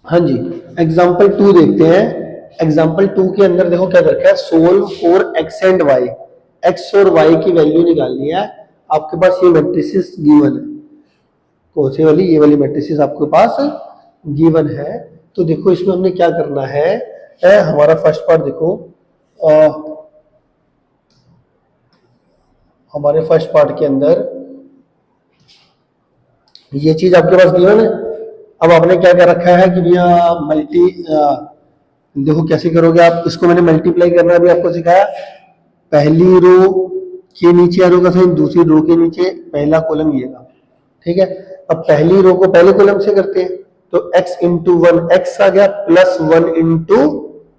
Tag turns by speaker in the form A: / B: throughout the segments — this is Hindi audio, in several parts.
A: हाँ जी, एग्जाम्पल टू देखते हैं। एग्जाम्पल टू के अंदर देखो क्या रखा है, solve for X and Y. X और वाई की वैल्यू निकालनी है। आपके पास ये मैट्रिसेस गिवन है, कौन सी वाली, ये वाली मैट्रिसेस आपके पास गिवन है। तो देखो इसमें हमने क्या करना है, हमारा फर्स्ट पार्ट देखो, हमारे फर्स्ट पार्ट के अंदर ये चीज आपके पास गिवन है। अब आपने क्या क्या रखा है कि भैया मल्टी, देखो कैसे करोगे आप इसको, मैंने मल्टीप्लाई करना भी आपको सिखाया। पहली रो के नीचे एरो का साइन, दूसरी रो के नीचे पहला कॉलम ये था, ठीक है। अब पहली रो को पहले कॉलम से करते हैं, तो x इंटू वन एक्स आ गया, plus one into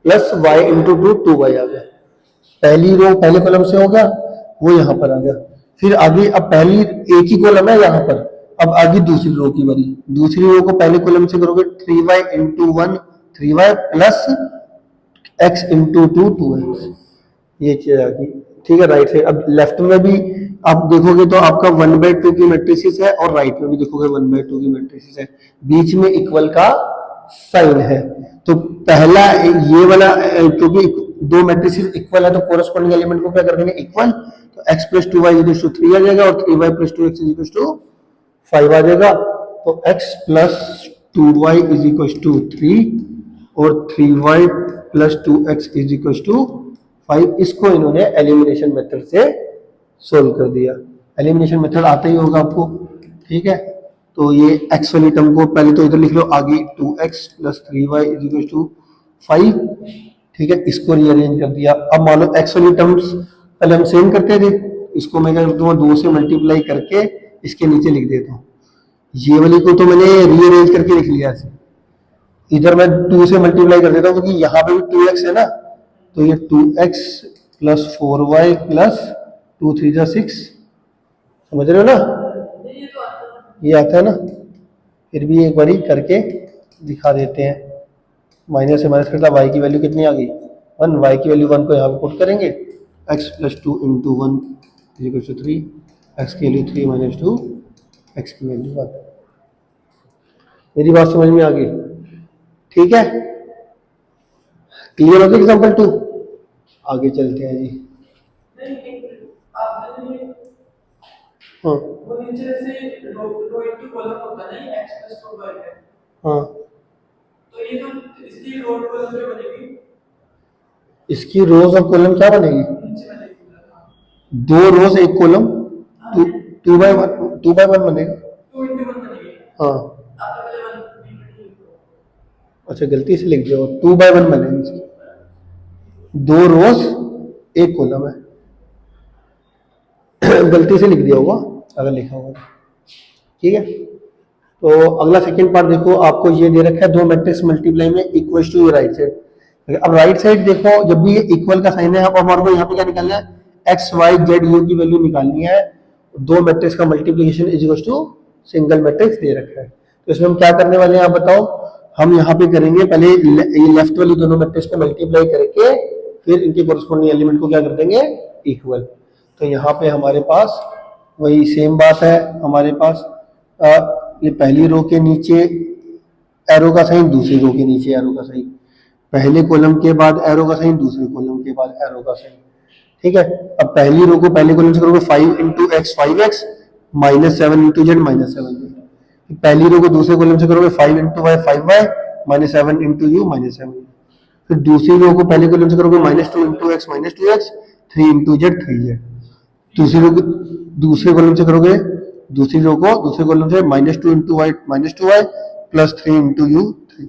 A: plus y into two, two y आ गया। पहली रो पहले कॉलम से हो गया, वो यहां पर आ गया। फिर आगे, अब पहली एक ही कॉलम है यहां पर, अब आगे दूसरी रो की बारी। दूसरी रो को पहले कॉलम से करोगे, three Y into one three Y, plus X into two two X, ये चीज आ गई, ठीक है। राइट साइड, अब लेफ्ट में भी आप देखोगे तो आपका वन बाई टू की मैट्रिसेस है, और राइट में भी देखोगे वन बाई टू की मैट्रिसेस है, बीच में इक्वल का साइन है। तो पहला ये वाला, क्योंकि दो मैट्रिसेस इक्वल है तो कोरस्पॉन्डिंग एलिमेंट को क्या कर देंगे, इक्वल। तो x plus two y equal to three आ जाएगा, और three Y plus two x equal to five आ जाएगा। तो x plus two y is equal to three, और three Y plus two x is equal to five. इसको इन्होंने एलिमिनेशन मेथड से सोल्व कर दिया। एलिमिनेशन मेथड आता ही होगा आपको, ठीक है। तो ये एक्स वाली टर्म को पहले तो इधर लिख लो, आगे two X plus three Y is equal to five, ठीक है। इसको रीअरेंज कर दिया। अब मान लो एक्स वाली टर्म्स पहले हम सेम करते थे, इसको मैं क्या करता हूँ, दो से मल्टीप्लाई करके इसके नीचे लिख देता हूँ। ये वाली को तो मैंने रीअरेंज करके लिख लिया ऐसे, इधर मैं टू से मल्टीप्लाई कर देता हूँ क्योंकि यहाँ पे भी टू एक्स है ना। तो ये two X plus four Y plus two three जा सिक्स, समझ रहे हो ना, ये आता है ना। फिर भी एक बारी करके दिखा देते हैं। माइनस से माइनस करता, वाई की वैल्यू कितनी आ गई, वन। वाई की वैल्यू वन को यहाँ पे पुट करेंगे, x plus two into one equal to three, x की value three minus two, x की वैल्यू वन। मेरी बात समझ में आ गई, ठीक है। क्लियर हो गया एग्जाम्पल टू, आगे चलते हैं जी। हाँ वो नीचे से रो इनटू कॉलम होता है ना, एक्स प्लस टू वाई है। हाँ तो ये तो इसकी रो कॉलम क्या बनेगी, इसकी रोज और कॉलम क्या बनेगी, दो रोज एक column, two two by one, two by one बनेगा, टू इंटू वन बनेगी। हाँ अच्छा गलती से लिख दिया, टू बाई वन बनेगी इसकी, दो रोज एक कॉलम है। गलती से लिख दिया होगा अगर लिखा होगा तो, ठीक है। तो अगला सेकंड पार्ट देखो, आपको ये दे रखा है दो मैट्रिक्स मल्टीप्लाई में इक्वल टू राइट साइड। अब राइट साइड देखो, जब भी ये इक्वल का साइन है, अब हमारे को यहाँ पे क्या निकालना है, एक्स वाई जेड यू की वैल्यू निकालनी है। दो मैट्रिक्स का multiplication is equal to single matrix दे रखा है। तो इसमें हम क्या करने वाले हैं आप बताओ। हम यहाँ पे करेंगे पहले ये लेफ्ट वाली दोनों मैट्रिक्स पे मल्टीप्लाई करके, फिर इनके कोरस्पॉन्डिंग एलिमेंट को क्या कर देंगे, इक्वल। तो यहाँ पे हमारे पास वही सेम बात है, हमारे पास ये पहली रो के नीचे एरो का साइन, दूसरी रो के नीचे एरो का साइन, पहले कॉलम के बाद एरो का साइन, दूसरे कॉलम के बाद एरो का साइन, ठीक है। अब पहली रो को पहले कॉलम से करोगे, five into X five X, minus seven into Z minus seven Z. पहली रो को दूसरे कॉलम से करोगे, five into Y five Y, minus seven into U minus seven. फिर दूसरी रो को पहले कॉलम से करोगे, minus two into X minus two X, three into Z three Z. दूसरी रो को दूसरे कॉलम से करोगे, दूसरी रो को दूसरे कॉलम से minus two into Y minus two Y, plus three into U three.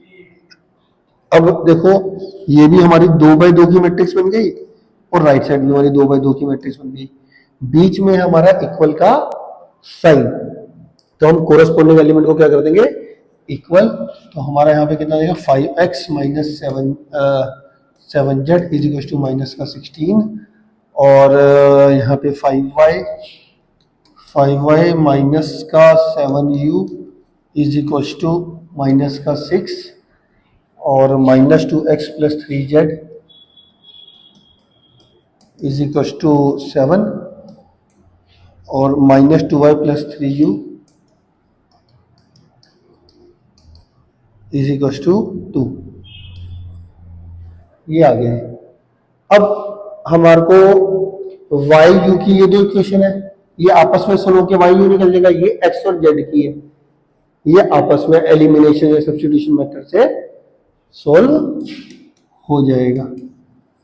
A: अब देखो ये भी हमारी दो बाई दो की मैट्रिक्स बन गई, और राइट साइड भी हमारी दो बाई दो की मैट्रिक्स बन गई। बीच में हमारा इक्वल का साइन, तो हम कोरस्पॉन्डिंग एलिमेंट को क्या कर देंगे, इक्वल। तो हमारा यहाँ पे कितना देगा, five X minus seven seven Z is equal to minus का सिक्सटीन, और यहाँ पे फाइव वाई माइनस का seven U is equal to minus का सिक्स, और minus two X plus three Z is equal to seven, और minus two Y plus three U is equal to 2, ये आ गया है। अब हमारे को वाई यू की ये दो इक्वेशन है, ये आपस में सुनो के वाई यू निकल जाएगा, ये एक्स और जेड की है, ये आपस में एलिमिनेशन या सब्स्टिट्यूशन मेथड से सोल्व हो जाएगा।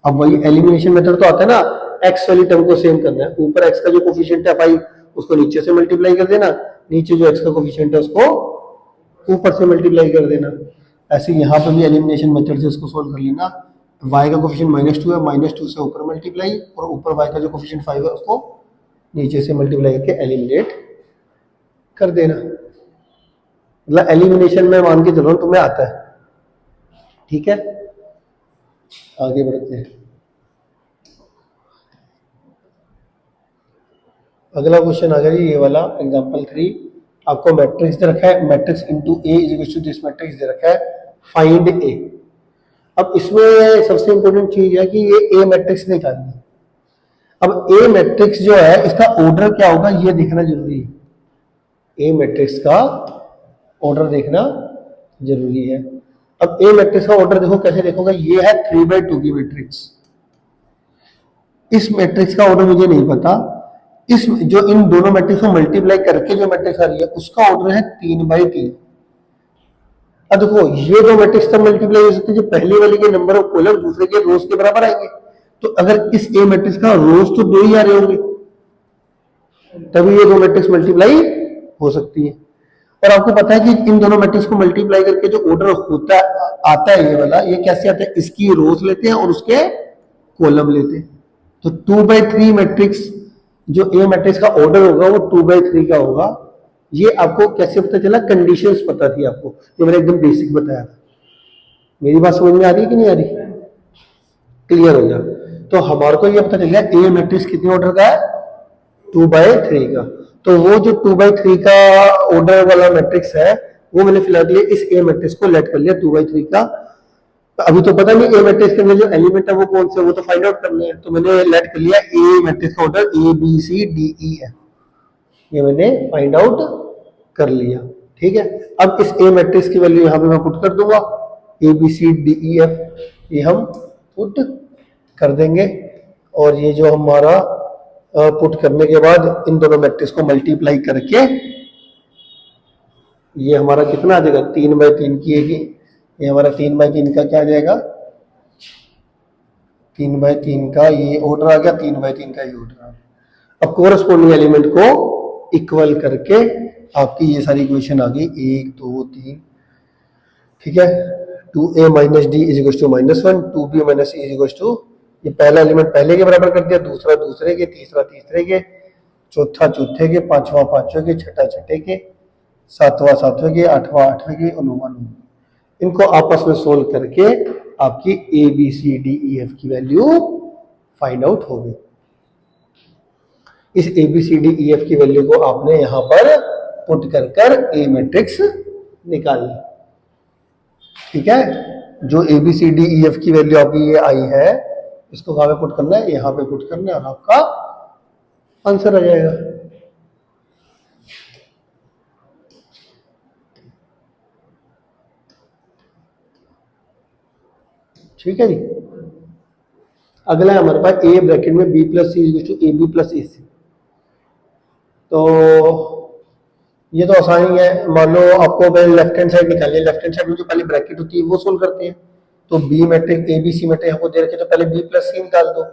A: अब वही एलिमिनेशन मेथड तो आता है ना, एक्स वाली टर्म को सेम करना है, ऊपर एक्स का जो कोफिशिएंट है फाइव उसको नीचे से मल्टीप्लाई कर देना, नीचे जो एक्स का कोफिशिएंट है उसको ऊपर से मल्टीप्लाई कर देना। ऐसे यहाँ पर भी एलिमिनेशन मेथड से इसको सोल्व कर लेना, y का कोफिशिएंट -2 है, -2 से ऊपर मल्टीप्लाई और ऊपर y का जो कोफिशिएंट 5 है उसको नीचे से मल्टीप्लाई करके एलिमिनेट कर देना। मतलब एलिमिनेशन में मान के चलो तुम्हें आता है, ठीक है। आगे बढ़ते हैं। अगला क्वेश्चन आ गया जी ये वाला एग्जांपल 3, आपको मैट्रिक्स दे रखा है, matrix into A is equal to this matrix दे रखा है, फाइंड ए। अब इसमें सबसे इंपॉर्टेंट चीज है कि ये ए मैट्रिक्स निकालनी है। अब ए मैट्रिक्स जो है इसका ऑर्डर क्या होगा ये देखना जरूरी है, ए मैट्रिक्स का ऑर्डर देखना जरूरी है। अब ए मैट्रिक्स का ऑर्डर देखो कैसे देखोगे, ये है 3/2 की मैट्रिक्स, इस मैट्रिक्स का ऑर्डर मुझे नहीं पता, इस जो इन दोनों मैट्रिक्स को मल्टीप्लाई करके जो मैट्रिक्स आ रही है उसका ऑर्डर है 3/3। अब देखो ये दो मैट्रिक्स तब मल्टीप्लाई हो सकते हैं जो पहले वाले के नंबर ऑफ कॉलम दूसरे के रोज के बराबर आएंगे, तो अगर इस ए मैट्रिक्स का रोज तो 2 ही आ रहे होंगे तभी ये दो मैट्रिक्स मल्टीप्लाई हो सकती है। और आपको पता है कि इन दोनों मैट्रिक्स को मल्टीप्लाई करके जो ऑर्डर होता आता है ये वाला, ये कैसे आता है, इसकी रोज लेते हैं और उसके कॉलम लेते हैं। तो 2/3 मैट्रिक्स जो ए मैट्रिक्स का ऑर्डर होगा वो 2/3 का होगा। ये आपको कैसे पता चला, कंडीशंस पता थी आपको, ये मैंने एकदम बेसिक बताया था। मेरी बात समझ में आ रही है कि नहीं आ रही, क्लियर हो गया। तो हमारे को ये पता चल गया ए मैट्रिक्स कितने ऑर्डर का है, 2/3 का। तो वो जो 2/3 का ऑर्डर वाला मैट्रिक्स है वो मैंने फिलहाल दिया इस ए मैट्रिक्स को लेट कर लिया 2/3 का। अभी तो पता नहीं ए मैट्रिक्स के अंदर जो एलिमेंट है वो कौन से, वो तो फाइंड आउट करने हैं, तो मैंने लेट कर लिया ए मैट्रिक्स का ऑर्डर ABCDE, ये मैंने फाइंड आउट कर लिया, ठीक है। अब इस ए मैट्रिक्स की वैल्यू यहाँ पे मैं पुट कर दूंगा, ABCDEF ये हम पुट कर देंगे, और ये जो हमारा पुट करने के बाद इन दोनों मैट्रिक्स को मल्टीप्लाई करके ये हमारा कितना आ जाएगा, 3/3 की है, ये हमारा 3/3 का क्या आ जाएगा, 3/3 का ये ऑर्डर आ गया, 3/3 का ये ऑर्डर आ गया। अब कोरस्पोंडिंग एलिमेंट को इक्वल करके आपकी ये सारी इक्वेशन आ गई 1 2 3, ठीक है। 2a - d is equal to -1, 2b - c is equal to, ये पहला एलिमेंट पहले के बराबर कर दिया, दूसरा दूसरे के, तीसरा तीसरे के, चौथा चौथे के, पांचवा पांचवे के, छठा छठे के, सातवां सातवें के, आठवां आठवें के, और नौवां नौवें। इनको आपस में सोल्व करके आपकी ABCDEF की वैल्यू फाइंड आउट हो गई। इस ABCDEF की वैल्यू को आपने यहां पर पुट कर ए मैट्रिक्स निकाल ली, ठीक है। जो ABCDEF की वैल्यू आपकी ये आई है इसको कहां पे पुट करना है, यहां पे पुट करना है, और आपका आंसर आ जाएगा। ठीक है जी। अगला है हमारे पास ए ब्रैकेट में B + C = AB + AC। तो ये तो आसान ही है, मान लो आपको पहले लेफ्ट हैंड साइड निकालिए, लेफ्ट हैंड साइड में जो पहले ब्रैकेट होती है वो सोल्व करते हैं। तो बी मैट्रिक्स ABC मैट्रिक्स हमको दे रखे, तो पहले B + C निकाल दो,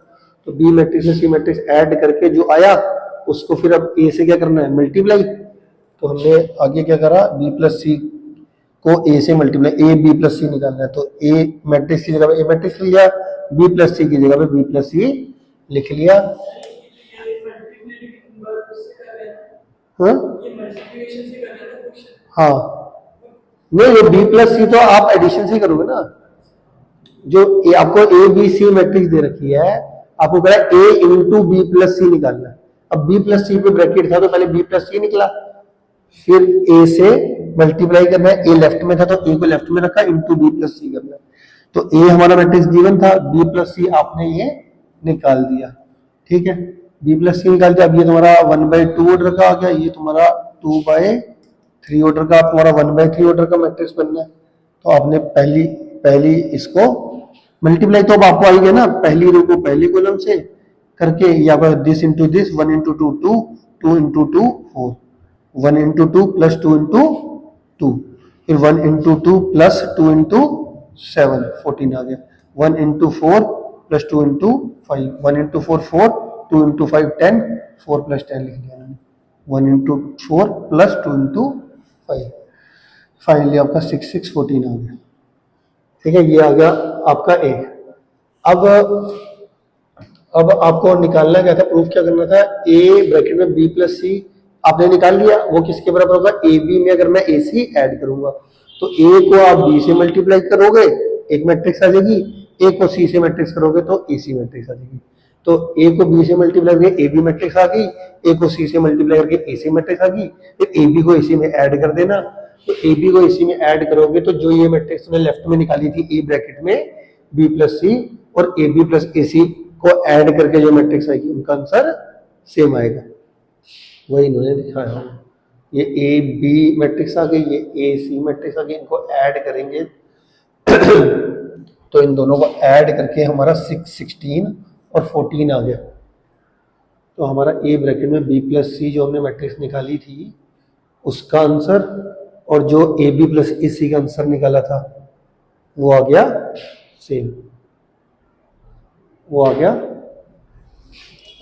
A: तो B मैट्रिक्स में C मैट्रिक्स ऐड करके जो आया उसको फिर अब A से क्या करना है, मल्टीप्लाई। तो हमने आगे क्या करा, B + C को A से मल्टीप्लाई, AB + C निकालना है, तो A मैट्रिक्स की जगह पे A मैट्रिक्स लिया, B + C की जगह पे B + C लिख लिया। हाँ हाँ, नहीं वो B + C तो आप एडिशन से करोगे ना, जो आपको ABC मैट्रिक्स दे रखी है, आपको कह रहा है A × B + C निकालना है। अब B + C पे ब्रैकेट था तो पहले B + C निकला, फिर A से मल्टीप्लाई करना है, A लेफ्ट में था तो A को लेफ्ट में रखा, × B + C करना है। तो A हमारा मैट्रिक्स गिवन था, B + C आपने ये निकाल दिया, ठीक है। B + C निकाल दिया। अब ये तुम्हारा 1/2 ऑर्डर का आ गया, ये तुम्हारा 2/3 ऑर्डर का, तुम्हारा 1/3 ऑर्डर का मैट्रिक्स बनना है। तो आपने पहली पहली इसको मल्टीप्लाई तो अब आपको आएगा ना, पहली रो को पहली कॉलम से करके, या फिर this into this, 1 into two 2, 2 into two 4, 1 into two plus 2 into 2, फिर 1 इंटू टू प्लस 2 इंटू 7, 14 आ गया, 1 into 4 plus 2 into 5, 1 into 4 4, 2 into 5 10, 4 plus 10 लिख दिया मैंने, 1 इंटू 4 प्लस 2 इंटू 5, फाइनली आपका 6 6 14 आ गया। ठीक है, ये आ गया आपका ए। अब आपको निकालना क्या था, प्रूफ क्या करना था, ए ब्रैकेट में बी प्लस सी आपने निकाल लिया, वो किसके बराबर होगा, ए बी में अगर मैं ए सी ऐड करूंगा तो ए को आप बी से मल्टीप्लाई करोगे एक मैट्रिक्स आ जाएगी, ए को सी से मैट्रिक्स करोगे तो ए सी मैट्रिक्स आ जाएगी। तो ए को बी से मल्टीप्लाई करके ए बी मैट्रिक्स आ गई, ए को सी से मल्टीप्लाई करके ए सी मैट्रिक्स आ गई, फिर ए बी को ए सी में ऐड कर देना, तो ए बी को ए सी में ऐड करोगे तो जो ये मैट्रिक्स मैंने लेफ्ट में निकाली थी ए ब्रैकेट में बी प्लस सी और ए बी प्लस ए सी को ऐड करके जो मैट्रिक्स आएगी उनका आंसर सेम आएगा, वही इन्होंने दिखाया। ये ए बी मैट्रिक्स आ गई, ये ए सी मैट्रिक्स आ गई, इनको ऐड करेंगे तो इन दोनों को ऐड करके हमारा 6 16 और 14 आ गया। तो हमारा ए ब्रैकेट में बी प्लस सी जो हमने मैट्रिक्स निकाली थी उसका आंसर और जो ए बी प्लस ए सी का आंसर निकाला था वो आ गया सेम, वो आ गया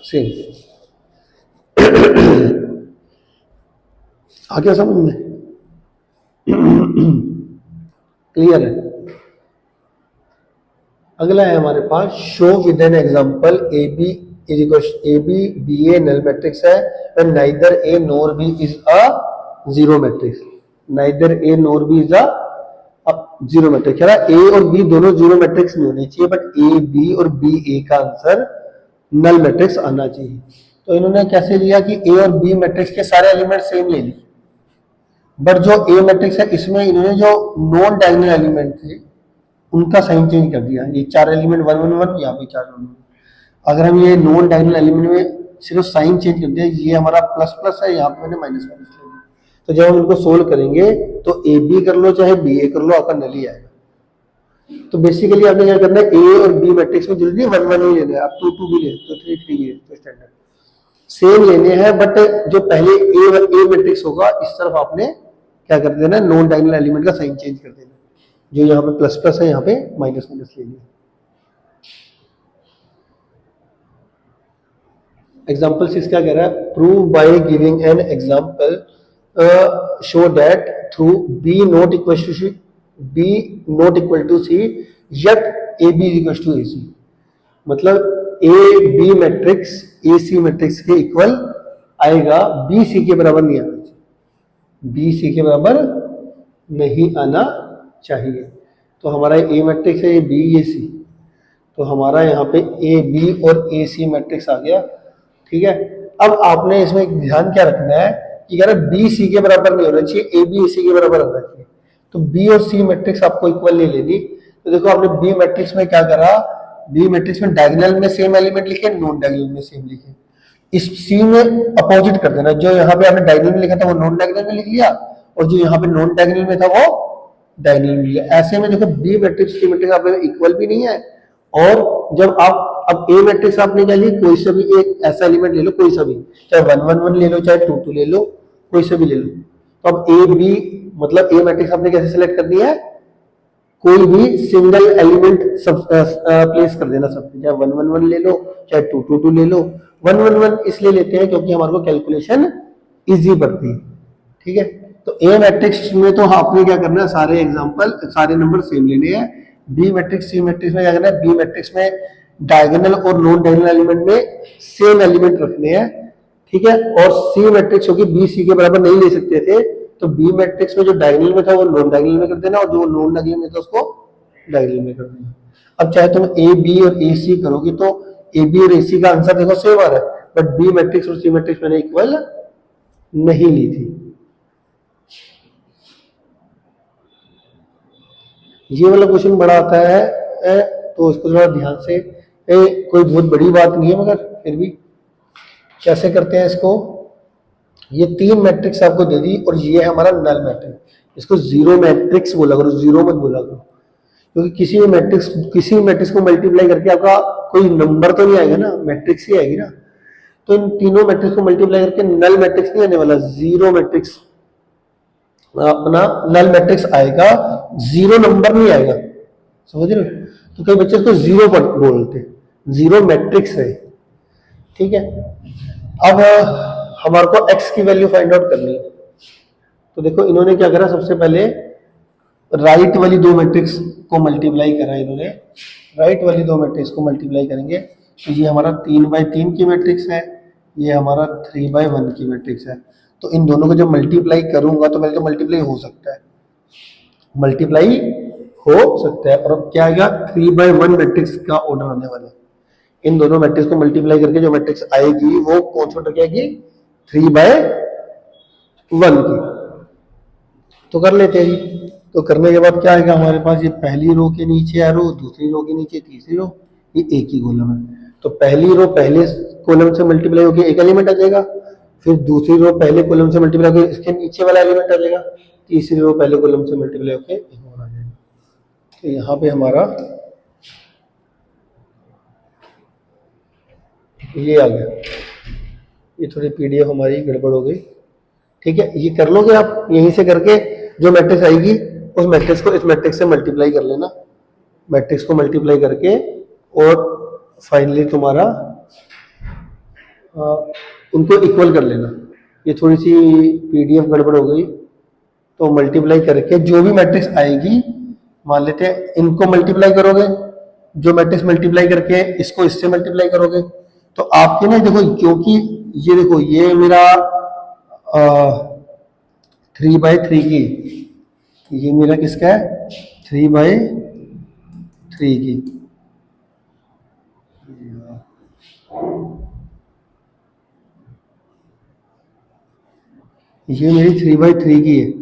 A: सेम। आ गया समझ में? क्लियर है? अगला है हमारे पास, show with an example A B is equal A B B A null matrix है when neither A nor B is a zero matrix, neither A nor B is a zero matrix. कह रहा ए और बी दोनों जीरो मैट्रिक्स नहीं होने चाहिए, बट ए बी और बी ए का आंसर नल मैट्रिक्स आना चाहिए। तो इन्होंने कैसे लिया कि ए और बी मैट्रिक्स के सारे एलिमेंट सेम ले लिए, बट जो ए मैट्रिक्स है इसमें इन्होंने जो नॉन डायगोनल एलिमेंट थे उनका साइन चेंज कर दिया, ये चार एलिमेंट 1 1 1, यहाँ पे 4 1 1। अगर हम ये नॉन डायगोनल एलिमेंट में सिर्फ साइन चेंज कर दिया, ये हमारा प्लस प्लस है, यहाँ पे मैंने माइनस माइनस ले लिया, तो जब हम इनको सोल्व करेंगे तो ए बी कर लो चाहे बी ए कर लो आपका नल ही आएगा। तो बेसिकली आपने क्या करना है, ए और बी मैट्रिक्स में जल्दी 1 1 ही लेना है, आप 2 2 भी ले तो 3 3 भी ले तो स्टैंडर्ड सेम लेने हैं, बट जो पहले ए मैट्रिक्स होगा इस तरफ आपने क्या कर देना, नॉन डायगोनल एलिमेंट का साइन चेंज कर देना, जो यहाँ पे प्लस प्लस है यहाँ पे माइनस माइनस ले लिया। एग्जाम्पल 6 क्या कह रहा है, prove by giving an example show that through B not equal to C yet A B equal to A C. मतलब A B matrix A C matrix के इक्वल आएगा, बी सी के बराबर नहीं आना चाहिए, बी सी के बराबर नहीं आना चाहिए। तो हमारा ए मैट्रिक्स है, ये बी ये सी, तो हमारा यहाँ पे ए बी और ए सी मैट्रिक्स आ गया। ठीक है, अब आपने इसमें एक ध्यान क्या रखना है कि अगर बी सी के बराबर नहीं होना चाहिए, ए बी ए सी के बराबर होना चाहिए। तो बी और सी मैट्रिक्स आपको इक्वल नहीं लेनी। तो देखो आपने बी मैट्रिक्स में क्या करा, बी मैट्रिक्स में डायगोनल में सेम एलिमेंट लिखे, नॉन डायगोनल में सेम लिखे, इस सी में अपोजिट कर देना, जो यहाँ पे आपने डायगोनल में लिखा था वो नॉन डायगोनल में लिख लिया, और जो यहाँ पे नॉन डायगोनल में था वो डायगोनल में लिया। ऐसे में देखो बी मैट्रिक्स की मैट्रिक्स आप इक्वल भी नहीं है, और जब आप अब ए मैट्रिक्स आपने क्या ली, कोई सा भी एक ऐसा एलिमेंट ले लो, कोई सा भी, चाहे 1 1 1 ले लो चाहे 2 2 ले लो, कोई सा भी ले लो। तो अब ए बी मतलब ए मैट्रिक्स आपने कैसे सिलेक्ट करनी है, कोई भी सिंगल एलिमेंट प्लेस कर देना सब, चाहे 1 1 1 ले लो चाहे 2 2 2 ले लो। 1 1 1 इसलिए लेते हैं क्योंकि हमारे को कैलकुलेशन इजी पड़ती है। ठीक है, तो ए मैट्रिक्स में तो आपने क्या करना है, सारे एग्जांपल सारे नंबर सेम लेने हैं। बी मैट्रिक्स सी मैट्रिक्स में क्या करना है, बी मैट्रिक्स में डायगोनल और नॉन डायगोनल एलिमेंट में सेम एलिमेंट रखने हैं। ठीक है, और सी मैट्रिक्स होगी बी सी के बराबर नहीं ले सकते थे, तो बी मैट्रिक्स में जो डायगोनल में था वो नॉन डायगोनल में कर देना, और जो नॉन डायगोनल में था उसको डायगोनल में कर देना। अब चाहे तुम ए बी और ए सी करोगे तो ए बी और ए सी का आंसर देखो सेम आ रहा है, बट बी मैट्रिक्स और सी मैट्रिक्स मैंने इक्वल नहीं ली थी। ये वाला क्वेश्चन बड़ा आता है, तो इसको थोड़ा ध्यान से, कोई बहुत बड़ी बात नहीं है, मगर फिर भी कैसे करते हैं इसको। ये 3 मैट्रिक्स आपको दे दी और ये है हमारा नल मैट्रिक्स, इसको जीरो मैट्रिक्स बोला करो, जीरो मत बोला करो, क्योंकि किसी भी मैट्रिक्स को मल्टीप्लाई करके आपका कोई नंबर तो नहीं आएगा ना, मैट्रिक्स ही आएगी ना। तो इन तीनों मैट्रिक्स को मल्टीप्लाई करके नल मैट्रिक्स नहीं आने वाला, जीरो मैट्रिक्स अपना नल मैट्रिक्स आएगा, जीरो नंबर नहीं आएगा। समझ रहे हो? तो कई बच्चे इसको जीरो पर बोलते हैं, जीरो मैट्रिक्स है। ठीक है, अब हमारे को x की वैल्यू फाइंड आउट करनी है। तो देखो इन्होंने क्या करा, सबसे पहले राइट वाली दो मैट्रिक्स को मल्टीप्लाई करा इन्होंने, राइट वाली दो मैट्रिक्स को मल्टीप्लाई करेंगे तो ये हमारा 3/3 की मैट्रिक्स है, ये हमारा 3/1 की मैट्रिक्स है। तो इन दोनों को जब मल्टीप्लाई करूंगा तो पहले तो मल्टीप्लाई हो सकता है, मल्टीप्लाई हो सकता है। और अब क्या आएगा, 3/1 मैट्रिक्स का ऑर्डर आने वाला है। इन दोनों मैट्रिक्स को मल्टीप्लाई करके जो मैट्रिक्स आएगी वो कौन सी ऑर्डर की आएगी, 3/1 की। तो कर लेते हैं जी। तो करने के बाद क्या आएगा हमारे पास, ये पहली रो के नीचे एरो, दूसरी रो के नीचे तीसरी रो, ये एक ही कॉलम है। तो पहली रो पहले कॉलम से मल्टीप्लाई होकर एक एलिमेंट आ जाएगा, फिर दूसरी रो पहले कॉलम से मल्टीप्लाई होकर इसके नीचे वाला एलिमेंट आ जाएगा, तीसरी रो पहले कॉलम से मल्टीप्लाई होकर एक और आ जाएगा। तो यहाँ पे हमारा ये आ गया। ये थोड़ी पीडीएफ हमारी गड़बड़ हो गई। ठीक है, ये कर लोगे आप, यहीं से करके जो मैट्रिक्स आएगी उस मैट्रिक्स को इस मैट्रिक्स से मल्टीप्लाई कर लेना, मैट्रिक्स को मल्टीप्लाई करके और फाइनली तुम्हारा उनको इक्वल कर लेना। ये थोड़ी सी पीडीएफ गड़बड़ हो गई, तो मल्टीप्लाई करके जो भी मैट्रिक्स आएगी, मान लेते हैं इनको मल्टीप्लाई करोगे, जो मैट्रिक्स मल्टीप्लाई करके इसको इससे मल्टीप्लाई करोगे तो आपके ना देखो, क्योंकि ये देखो ये मेरा 3/3 की, ये मेरा किसका है, 3/3 की, ये मेरी 3/3 की है,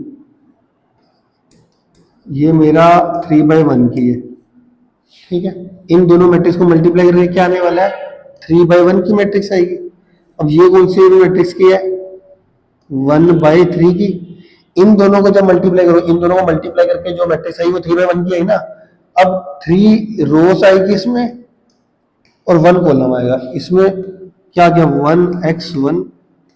A: ये मेरा 3/1 की है। ठीक है, इन दोनों मैट्रिक्स को मल्टीप्लाई करके क्या आने वाला है, 3/1 की मैट्रिक्स आएगी। अब ये कौन सी मैट्रिक्स की है, 1/3 की। इन दोनों को जब मल्टीप्लाई करो, इन दोनों को मल्टीप्लाई करके जो मैट्रिक्स आई वो 3/1 की आई ना। अब 3 रोज आएगी इसमें और 1 कॉलम आएगा इसमें, क्या क्या 1x1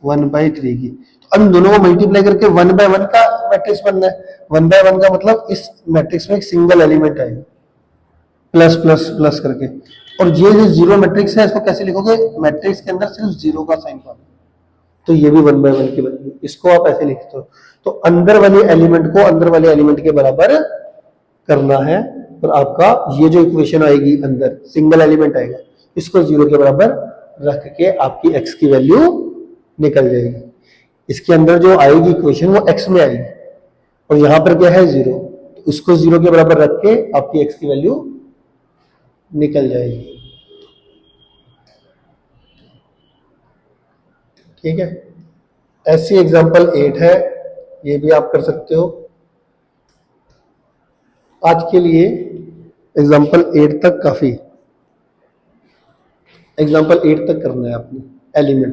A: 1/3 की। तो अब इन दोनों को मल्टीप्लाई करके 1/1 का मैट्रिक्स बनना है। 1/1 का मतलब इस मैट्रिक्स में एक सिंगल एलिमेंट आएगा, प्लस प्लस प्लस करके। और ये जो जीरो मैट्रिक्स है इसको कैसे लिखोगे, मैट्रिक्स के अंदर सिर्फ जीरो का साइन पाओगे, तो ये भी 1/1 की बनेगी। इसको आप ऐसे लिखते हो, तो अंदर वाले एलिमेंट को अंदर वाले एलिमेंट के बराबर करना है, और आपका ये जो इक्वेशन आएगी अंदर सिंगल एलिमेंट आएगा, इसको जीरो के बराबर रख के आपकी x की वैल्यू निकल जाएगी। इसके अंदर जो आएगी इक्वेशन वो x में आएगी, और यहां पर क्या है जीरो, तो इसको जीरो के बराबर रख के आपकी x की वैल्यू निकल जाएगी। ठीक है, ऐसी एग्जांपल 8 है, ये भी आप कर सकते हो। आज के लिए एग्जांपल 8 तक काफी, एग्जांपल 8 तक करना है आपने एलिमेंट।